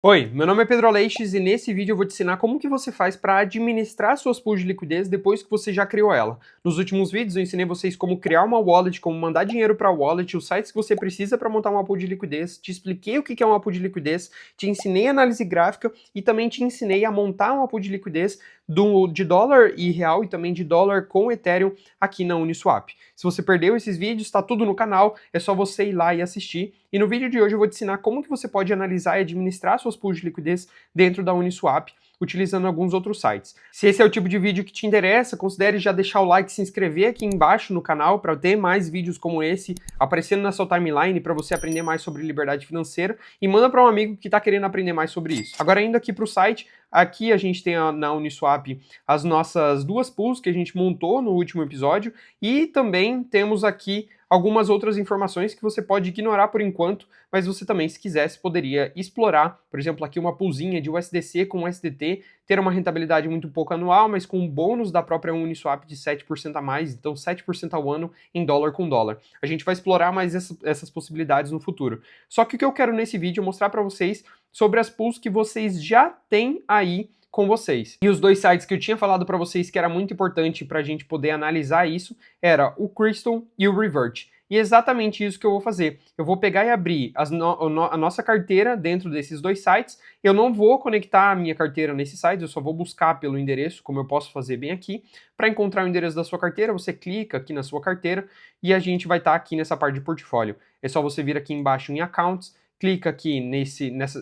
Oi, meu nome é Pedro Aleixes e nesse vídeo eu vou te ensinar como que você faz para administrar suas pools de liquidez depois que você já criou ela. Nos últimos vídeos eu ensinei vocês como criar uma wallet, como mandar dinheiro para a wallet, os sites que você precisa para montar uma pool de liquidez, te expliquei o que é uma pool de liquidez, te ensinei análise gráfica e também te ensinei a montar uma pool de liquidez de dólar e real e também de dólar com Ethereum aqui na Uniswap. Se você perdeu esses vídeos, está tudo no canal, é só você ir lá e assistir. E no vídeo de hoje eu vou te ensinar como que você pode analisar e administrar suas pools de liquidez dentro da Uniswap, utilizando alguns outros sites. Se esse é o tipo de vídeo que te interessa, considere já deixar o like e se inscrever aqui embaixo no canal para ter mais vídeos como esse aparecendo na sua timeline para você aprender mais sobre liberdade financeira e manda para um amigo que está querendo aprender mais sobre isso. Agora indo aqui para o site, aqui a gente tem na Uniswap as nossas duas pools que a gente montou no último episódio e também temos aqui algumas outras informações que você pode ignorar por enquanto, mas você também, se quisesse, poderia explorar, por exemplo, aqui uma poolzinha de USDC com USDT, ter uma rentabilidade muito pouco anual, mas com um bônus da própria Uniswap de 7% a mais, então 7% ao ano em dólar com dólar. A gente vai explorar mais essas possibilidades no futuro. Só que o que eu quero nesse vídeo é mostrar para vocês sobre as pools que vocês já têm aí com vocês. E os dois sites que eu tinha falado para vocês que era muito importante para a gente poder analisar isso era o Crystal e o Revert. E é exatamente isso que eu vou fazer. Eu vou pegar e abrir a nossa carteira dentro desses dois sites. Eu não vou conectar a minha carteira nesses sites, eu só vou buscar pelo endereço, como eu posso fazer bem aqui. Para encontrar o endereço da sua carteira, você clica aqui na sua carteira e a gente vai estar aqui nessa parte de portfólio. É só você vir aqui embaixo em Accounts, clica aqui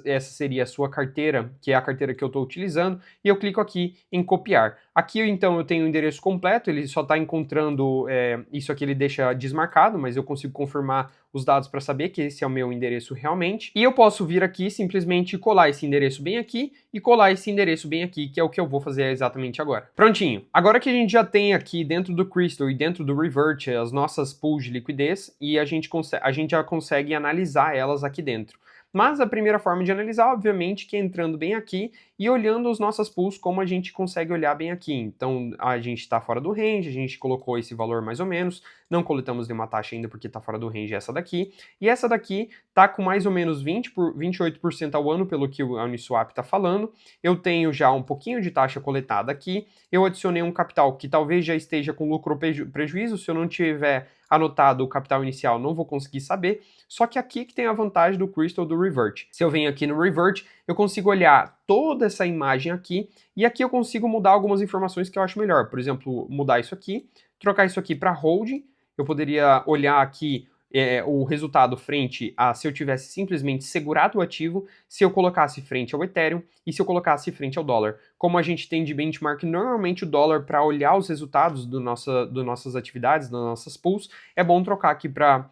essa seria a sua carteira, que é a carteira que eu estou utilizando, e eu clico aqui em copiar. Aqui então eu tenho o endereço completo, ele só está encontrando, isso aqui ele deixa desmarcado, mas eu consigo confirmar os dados para saber que esse é o meu endereço realmente. E eu posso vir aqui simplesmente colar esse endereço bem aqui e colar esse endereço bem aqui, que é o que eu vou fazer exatamente agora. Prontinho. Agora que a gente já tem aqui dentro do Crystal e dentro do Revert as nossas pools de liquidez e a gente já consegue analisar elas aqui dentro. Mas a primeira forma de analisar, obviamente, que é entrando bem aqui e olhando as nossas pools como a gente consegue olhar bem aqui. Então, a gente está fora do range, a gente colocou esse valor mais ou menos, não coletamos nenhuma taxa ainda porque está fora do range essa daqui. E essa daqui está com mais ou menos 28% ao ano, pelo que a Uniswap está falando. Eu tenho já um pouquinho de taxa coletada aqui. Eu adicionei um capital que talvez já esteja com lucro ou prejuízo. Se eu não tiver anotado o capital inicial, não vou conseguir saber. Só que aqui que tem a vantagem do Crystal do Revert. Se eu venho aqui no Revert, eu consigo olhar toda essa imagem aqui e aqui eu consigo mudar algumas informações que eu acho melhor. Por exemplo, mudar isso aqui, trocar isso aqui para holding. Eu poderia olhar aqui o resultado frente a se eu tivesse simplesmente segurado o ativo, se eu colocasse frente ao Ethereum e se eu colocasse frente ao dólar. Como a gente tem de benchmark normalmente o dólar para olhar os resultados das nossas atividades, das nossas pools, é bom trocar aqui para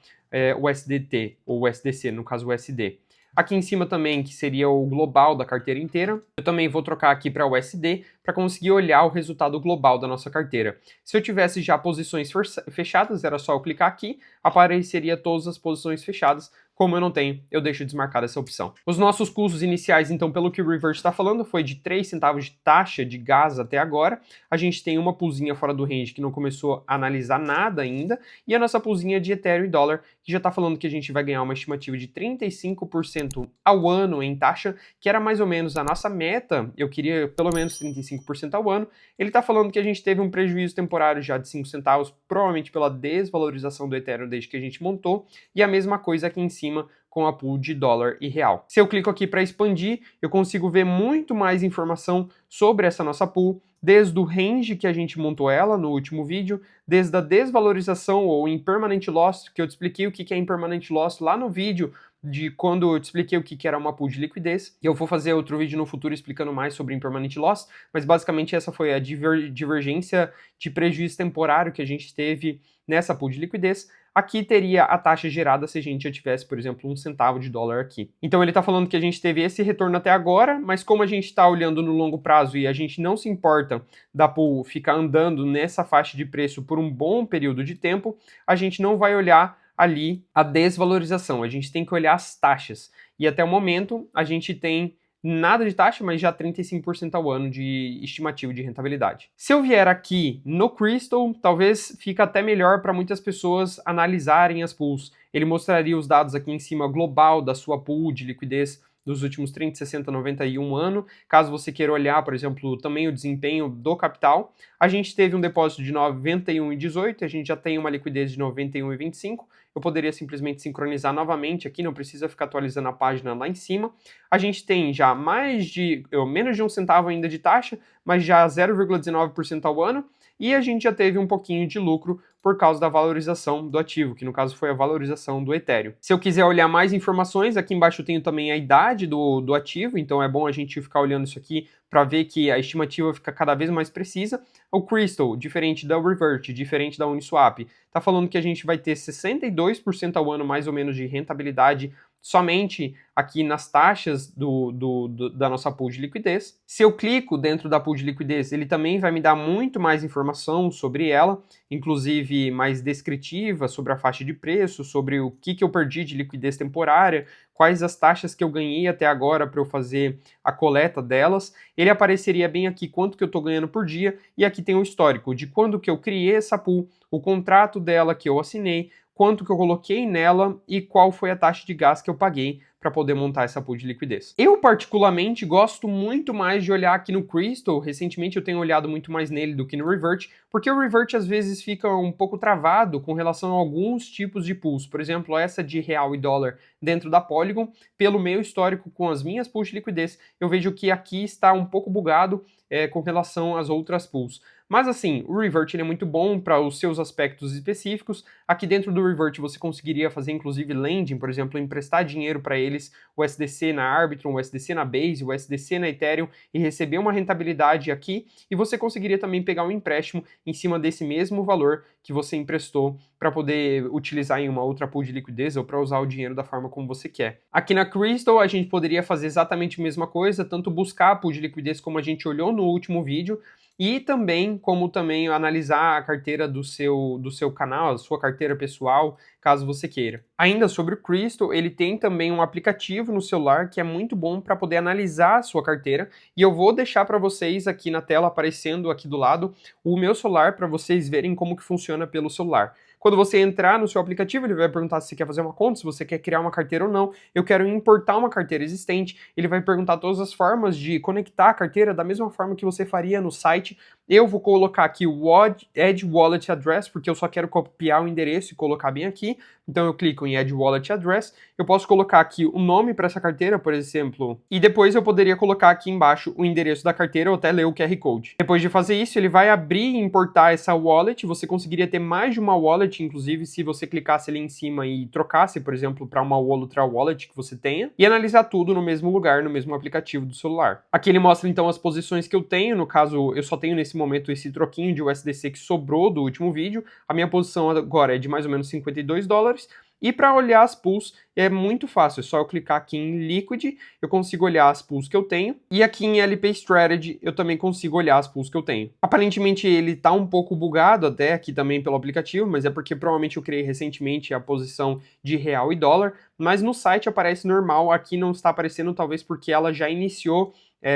o USDT, ou USDC, no caso o USD. Aqui em cima também, que seria o global da carteira inteira, eu também vou trocar aqui para USD para conseguir olhar o resultado global da nossa carteira. Se eu tivesse já posições fechadas, era só eu clicar aqui, apareceria todas as posições fechadas. Como eu não tenho, eu deixo desmarcada essa opção. Os nossos custos iniciais, então, pelo que o Revert está falando, foi de 3 centavos de taxa de gás até agora. A gente tem uma poolzinha fora do range que não começou a analisar nada ainda, e a nossa poolzinha de Ethereum e dólar, que já está falando que a gente vai ganhar uma estimativa de 35% ao ano em taxa, que era mais ou menos a nossa meta. Eu queria pelo menos 35% ao ano. Ele está falando que a gente teve um prejuízo temporário já de 5 centavos, provavelmente pela desvalorização do Ethereum desde que a gente montou, e a mesma coisa aqui em cima com a pool de dólar e real. Se eu clico aqui para expandir, eu consigo ver muito mais informação sobre essa nossa pool, desde o range que a gente montou ela no último vídeo, desde a desvalorização ou impermanent loss, que eu te expliquei o que é impermanent loss lá no vídeo de quando eu te expliquei o que era uma pool de liquidez. E eu vou fazer outro vídeo no futuro explicando mais sobre impermanent loss, mas basicamente essa foi a divergência de prejuízo temporário que a gente teve nessa pool de liquidez. Aqui teria a taxa gerada se a gente já tivesse, por exemplo, 1 centavo de dólar aqui. Então ele está falando que a gente teve esse retorno até agora, mas como a gente está olhando no longo prazo e a gente não se importa da pool ficar andando nessa faixa de preço por um bom período de tempo, a gente não vai olhar ali a desvalorização, a gente tem que olhar as taxas. E até o momento a gente tem nada de taxa, mas já 35% ao ano de estimativa de rentabilidade. Se eu vier aqui no Crystal, talvez fique até melhor para muitas pessoas analisarem as pools. Ele mostraria os dados aqui em cima global da sua pool de liquidez dos últimos 30, 60, 90 e um ano. Caso você queira olhar, por exemplo, também o desempenho do capital, a gente teve um depósito de 91,18, a gente já tem uma liquidez de 91,25. Eu poderia simplesmente sincronizar novamente aqui, não precisa ficar atualizando a página lá em cima. A gente tem já menos de 1 centavo ainda de taxa, mas já 0,19% ao ano, e a gente já teve um pouquinho de lucro por causa da valorização do ativo, que no caso foi a valorização do Ethereum. Se eu quiser olhar mais informações, aqui embaixo eu tenho também a idade do ativo, então é bom a gente ficar olhando isso aqui para ver que a estimativa fica cada vez mais precisa. O Crystal, diferente da Revert, diferente da Uniswap, está falando que a gente vai ter 62% ao ano mais ou menos de rentabilidade somente aqui nas taxas da nossa pool de liquidez. Se eu clico dentro da pool de liquidez, ele também vai me dar muito mais informação sobre ela, inclusive mais descritiva sobre a faixa de preço, sobre o que eu perdi de liquidez temporária, quais as taxas que eu ganhei até agora para eu fazer a coleta delas. Ele apareceria bem aqui quanto que eu estou ganhando por dia, e aqui tem o histórico de quando que eu criei essa pool, o contrato dela que eu assinei, quanto que eu coloquei nela e qual foi a taxa de gás que eu paguei para poder montar essa pool de liquidez. Eu, particularmente, gosto muito mais de olhar aqui no Crystal. Recentemente eu tenho olhado muito mais nele do que no Revert, porque o Revert às vezes fica um pouco travado com relação a alguns tipos de pools. Por exemplo, essa de real e dólar dentro da Polygon, pelo meu histórico com as minhas pools de liquidez, eu vejo que aqui está um pouco bugado com relação às outras pools. Mas assim, o Revert ele é muito bom para os seus aspectos específicos. Aqui dentro do Revert você conseguiria fazer inclusive lending, por exemplo, emprestar dinheiro para eles, o USDC na Arbitrum, o USDC na Base, o USDC na Ethereum, e receber uma rentabilidade aqui, e você conseguiria também pegar um empréstimo em cima desse mesmo valor que você emprestou para poder utilizar em uma outra pool de liquidez ou para usar o dinheiro da forma como você quer. Aqui na Crystal a gente poderia fazer exatamente a mesma coisa, tanto buscar a pool de liquidez como a gente olhou no último vídeo, e também como também analisar a carteira do seu canal, a sua carteira pessoal, caso você queira. Ainda sobre o Crystal, ele tem também um aplicativo no celular que é muito bom para poder analisar a sua carteira, e eu vou deixar para vocês aqui na tela, aparecendo aqui do lado, o meu celular para vocês verem como que funciona pelo celular. Quando você entrar no seu aplicativo, ele vai perguntar se você quer fazer uma conta, se você quer criar uma carteira ou não. Eu quero importar uma carteira existente. Ele vai perguntar todas as formas de conectar a carteira da mesma forma que você faria no site. Eu vou colocar aqui o Add Wallet Address, porque eu só quero copiar o endereço e colocar bem aqui. Então eu clico em Add Wallet Address. Eu posso colocar aqui o nome para essa carteira, por exemplo, e depois eu poderia colocar aqui embaixo o endereço da carteira ou até ler o QR Code. Depois de fazer isso, ele vai abrir e importar essa wallet. Você conseguiria ter mais de uma wallet, inclusive, se você clicasse ali em cima e trocasse, por exemplo, para uma outra wallet que você tenha, e analisar tudo no mesmo lugar, no mesmo aplicativo do celular. Aqui ele mostra então as posições que eu tenho. No caso, eu só tenho nesse momento esse troquinho de USDC que sobrou do último vídeo. A minha posição agora é de mais ou menos $52. E para olhar as pools é muito fácil, é só eu clicar aqui em Liquid, eu consigo olhar as pools que eu tenho, e aqui em LP Strategy eu também consigo olhar as pools que eu tenho. Aparentemente ele está um pouco bugado até aqui também pelo aplicativo, mas é porque provavelmente eu criei recentemente a posição de real e dólar, mas no site aparece normal, aqui não está aparecendo talvez porque ela já iniciou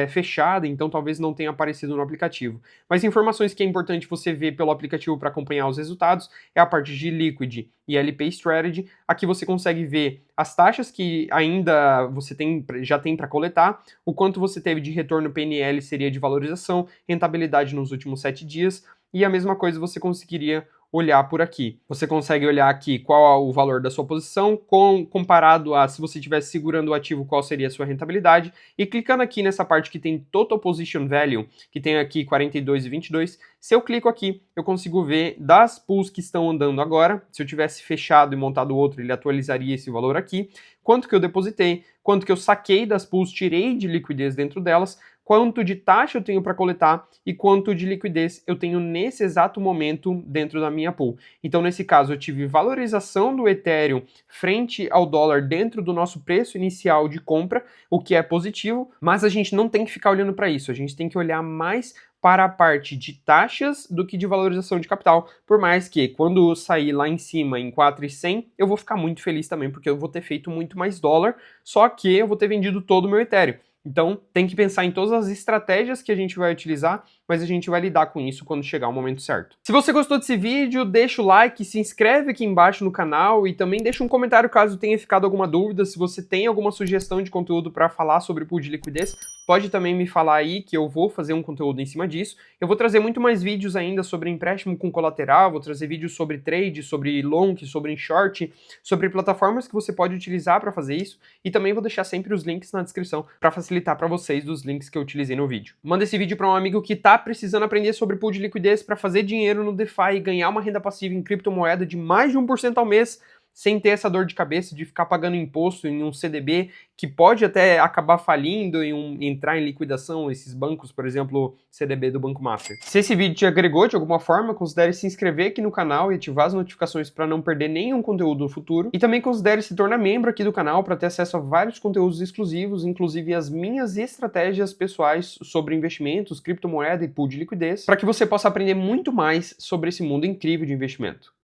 fechada, então talvez não tenha aparecido no aplicativo. Mas informações que é importante você ver pelo aplicativo para acompanhar os resultados é a parte de Liquid e LP Strategy. Aqui você consegue ver as taxas que ainda você já tem para coletar, o quanto você teve de retorno PNL seria de valorização, rentabilidade nos últimos 7 dias, e a mesma coisa você conseguiria olhar por aqui. Você consegue olhar aqui qual é o valor da sua posição, comparado a se você estivesse segurando o ativo, qual seria a sua rentabilidade, e clicando aqui nessa parte que tem Total Position Value, que tem aqui 42,22, se eu clico aqui, eu consigo ver das pools que estão andando agora. Se eu tivesse fechado e montado outro, ele atualizaria esse valor aqui, quanto que eu depositei, quanto que eu saquei das pools, tirei de liquidez dentro delas, quanto de taxa eu tenho para coletar e quanto de liquidez eu tenho nesse exato momento dentro da minha pool. Então, nesse caso, eu tive valorização do Ethereum frente ao dólar dentro do nosso preço inicial de compra, o que é positivo, mas a gente não tem que ficar olhando para isso, a gente tem que olhar mais para a parte de taxas do que de valorização de capital, por mais que quando sair lá em cima em 4.100, eu vou ficar muito feliz também, porque eu vou ter feito muito mais dólar, só que eu vou ter vendido todo o meu Ethereum. Então, tem que pensar em todas as estratégias que a gente vai utilizar, mas a gente vai lidar com isso quando chegar o momento certo. Se você gostou desse vídeo, deixa o like, se inscreve aqui embaixo no canal e também deixa um comentário caso tenha ficado alguma dúvida. Se você tem alguma sugestão de conteúdo para falar sobre pool de liquidez, pode também me falar aí que eu vou fazer um conteúdo em cima disso. Eu vou trazer muito mais vídeos ainda sobre empréstimo com colateral, vou trazer vídeos sobre trade, sobre long, sobre short, sobre plataformas que você pode utilizar para fazer isso, e também vou deixar sempre os links na descrição para facilitar para vocês dos links que eu utilizei no vídeo. Manda esse vídeo para um amigo que tá precisando aprender sobre pool de liquidez para fazer dinheiro no DeFi e ganhar uma renda passiva em criptomoeda de mais de 1% ao mês, sem ter essa dor de cabeça de ficar pagando imposto em um CDB que pode até acabar falindo e entrar em liquidação, esses bancos, por exemplo, CDB do Banco Mafra. Se esse vídeo te agregou de alguma forma, considere se inscrever aqui no canal e ativar as notificações para não perder nenhum conteúdo no futuro. E também considere se tornar membro aqui do canal para ter acesso a vários conteúdos exclusivos, inclusive as minhas estratégias pessoais sobre investimentos, criptomoeda e pool de liquidez, para que você possa aprender muito mais sobre esse mundo incrível de investimento.